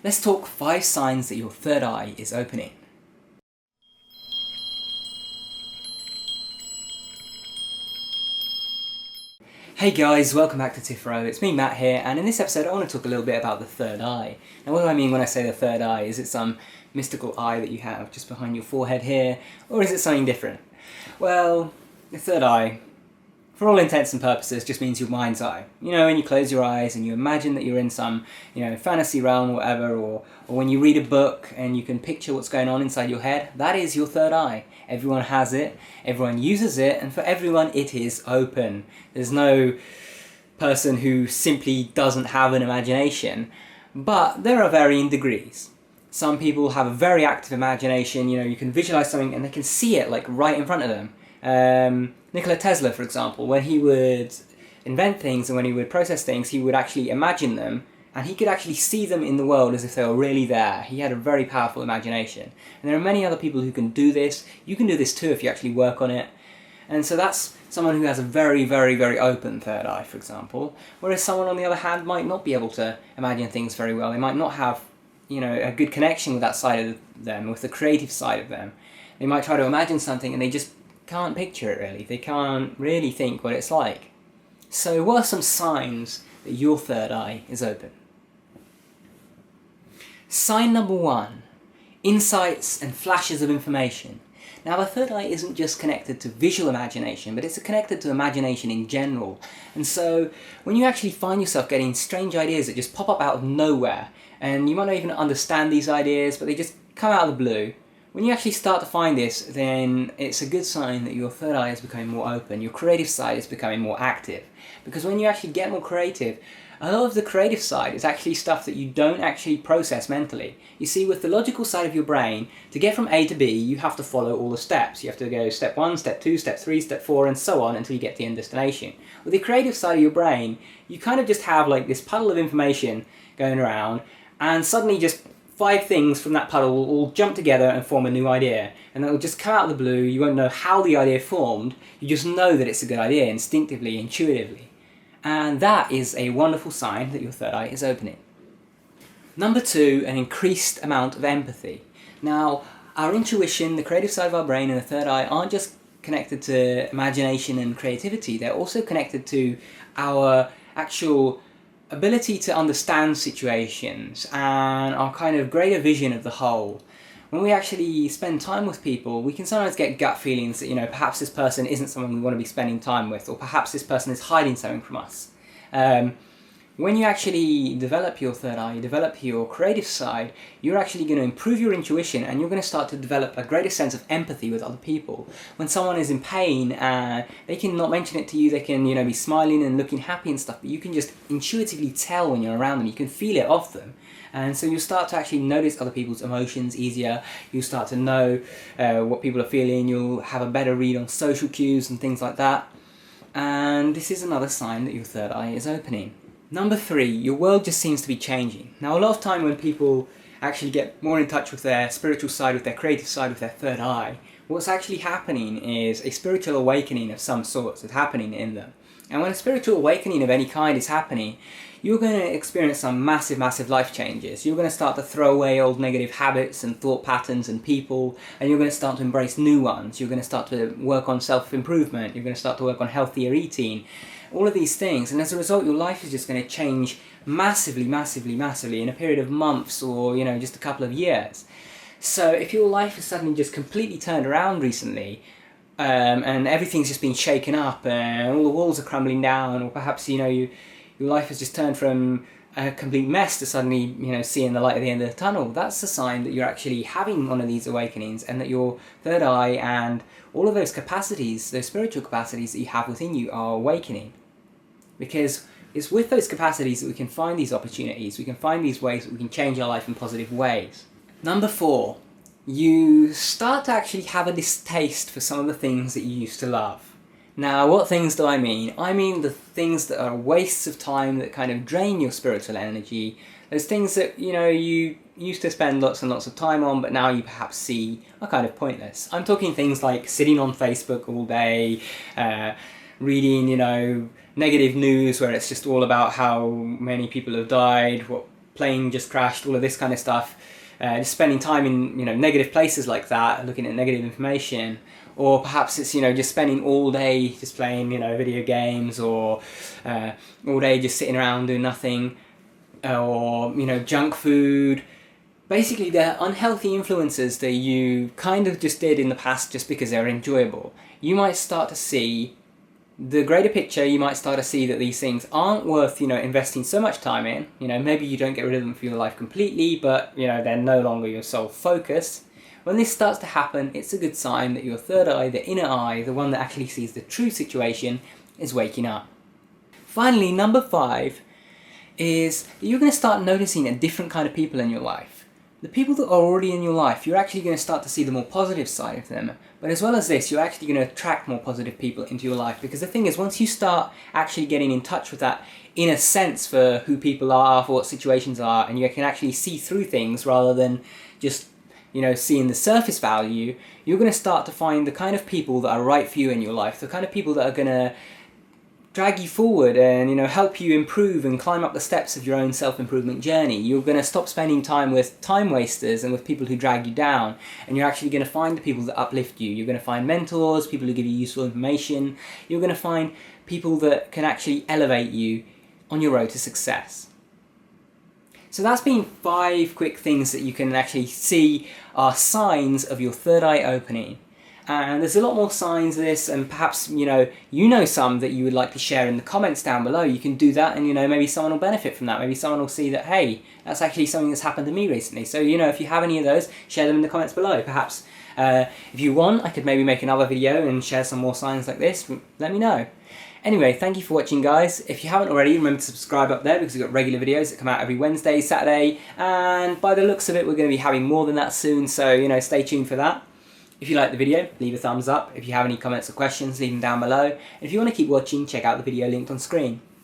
Let's talk 5 signs that your third eye is opening. Hey guys, welcome back to Tipharot. It's me, Matt here, and in this episode I want to talk a little bit about the third eye. Now what do I mean when I say the third eye? Is it some mystical eye that you have just behind your forehead here, or is it something different? Well, the third eye, for all intents and purposes, just means your mind's eye. You know, when you close your eyes and you imagine that you're in some, fantasy realm or whatever, or when you read a book and you can picture what's going on inside your head, that is your third eye. Everyone has it, everyone uses it, and for everyone it is open. There's no person who simply doesn't have an imagination, but there are varying degrees. Some people have a very active imagination, you can visualize something and they can see it like right in front of them. Nikola Tesla, for example, when he would invent things and when he would process things, he would actually imagine them, and he could actually see them in the world as if they were really there. He had a very powerful imagination. And there are many other people who can do this. You can do this too if you actually work on it. And so that's someone who has a very, very, very open third eye, for example. Whereas someone, on the other hand, might not be able to imagine things very well. They might not have, a good connection with that side of them, with the creative side of them. They might try to imagine something and they just can't picture it really. They can't really think what it's like. So what are some signs that your third eye is open? Sign number 1, insights and flashes of information. Now the third eye isn't just connected to visual imagination, but it's connected to imagination in general. And so when you actually find yourself getting strange ideas that just pop up out of nowhere, and you might not even understand these ideas, but they just come out of the blue, when you actually start to find this, then it's a good sign that your third eye is becoming more open, your creative side is becoming more active. Because when you actually get more creative, a lot of the creative side is actually stuff that you don't actually process mentally. You see, with the logical side of your brain, to get from A to B, you have to follow all the steps. You have to go step 1, step 2, step 3, step 4, and so on until you get to the end destination. With the creative side of your brain, you kind of just have like this puddle of information going around, and suddenly just 5 things from that puddle will all jump together and form a new idea. And it will just come out of the blue. You won't know how the idea formed. You just know that it's a good idea instinctively, intuitively. And that is a wonderful sign that your third eye is opening. Number 2, an increased amount of empathy. Now, our intuition, the creative side of our brain, and the third eye aren't just connected to imagination and creativity. They're also connected to our actual ability to understand situations and our kind of greater vision of the whole. When we actually spend time with people, we can sometimes get gut feelings that, perhaps this person isn't someone we want to be spending time with, or perhaps this person is hiding something from us. When you actually develop your third eye, you develop your creative side, you're actually going to improve your intuition, and you're going to start to develop a greater sense of empathy with other people. When someone is in pain, they can not mention it to you, they can be smiling and looking happy and stuff, but you can just intuitively tell when you're around them, you can feel it off them. And so you'll start to actually notice other people's emotions easier, you'll start to know what people are feeling, you'll have a better read on social cues and things like that. And this is another sign that your third eye is opening. Number 3, your world just seems to be changing. Now, a lot of time when people actually get more in touch with their spiritual side, with their creative side, with their third eye, what's actually happening is a spiritual awakening of some sort is happening in them. And when a spiritual awakening of any kind is happening, you're going to experience some massive, massive life changes. You're going to start to throw away old negative habits and thought patterns and people, and you're going to start to embrace new ones. You're going to start to work on self-improvement. You're going to start to work on healthier eating. All of these things, and as a result your life is just going to change massively, massively, massively in a period of months or just a couple of years. So if your life has suddenly just completely turned around recently, and everything's just been shaken up and all the walls are crumbling down, or perhaps your life has just turned from a complete mess to suddenly seeing the light at the end of the tunnel, that's a sign that you're actually having one of these awakenings, and that your third eye and all of those capacities, those spiritual capacities that you have within you, are awakening. Because it's with those capacities that we can find these opportunities, we can find these ways that we can change our life in positive ways. Number 4, you start to actually have a distaste for some of the things that you used to love. Now, what things do I mean? I mean the things that are wastes of time, that kind of drain your spiritual energy. Those things that, you used to spend lots and lots of time on, but now you perhaps see are kind of pointless. I'm talking things like sitting on Facebook all day, reading, negative news where it's just all about how many people have died, what plane just crashed, all of this kind of stuff. Just spending time in, you know, negative places like that, looking at negative information. Or perhaps it's, you know, just spending all day just playing, you know, video games, or all day just sitting around doing nothing, or, you know, junk food. Basically, they're unhealthy influences that you kind of just did in the past just because they're enjoyable. You might start to see the greater picture. You might start to see that these things aren't worth, you know, investing so much time in. You know, maybe you don't get rid of them from your life completely, but, you know, they're no longer your sole focus. When this starts to happen, it's a good sign that your third eye, the inner eye, the one that actually sees the true situation, is waking up. Finally, number 5 is you're going to start noticing a different kind of people in your life. The people that are already in your life, you're actually going to start to see the more positive side of them. But as well as this, you're actually going to attract more positive people into your life. Because the thing is, once you start actually getting in touch with that inner sense for who people are, for what situations are, and you can actually see through things rather than just, you know, seeing the surface value, you're going to start to find the kind of people that are right for you in your life, the kind of people that are going to drag you forward and, you know, help you improve and climb up the steps of your own self-improvement journey. You're going to stop spending time with time wasters and with people who drag you down, and you're actually going to find the people that uplift you. You're going to find mentors, people who give you useful information. You're going to find people that can actually elevate you on your road to success. So that's been 5 quick things that you can actually see are signs of your third eye opening. And there's a lot more signs of this, and perhaps, you know some that you would like to share in the comments down below. You can do that, and, you know, maybe someone will benefit from that. Maybe someone will see that, hey, that's actually something that's happened to me recently. So, you know, if you have any of those, share them in the comments below. Perhaps if you want, I could maybe make another video and share some more signs like this. Let me know. Anyway, thank you for watching, guys. If you haven't already, remember to subscribe up there, because we've got regular videos that come out every Wednesday, Saturday, and by the looks of it, we're going to be having more than that soon, so, you know, stay tuned for that. If you like the video, leave a thumbs up. If you have any comments or questions, leave them down below. And if you want to keep watching, check out the video linked on screen.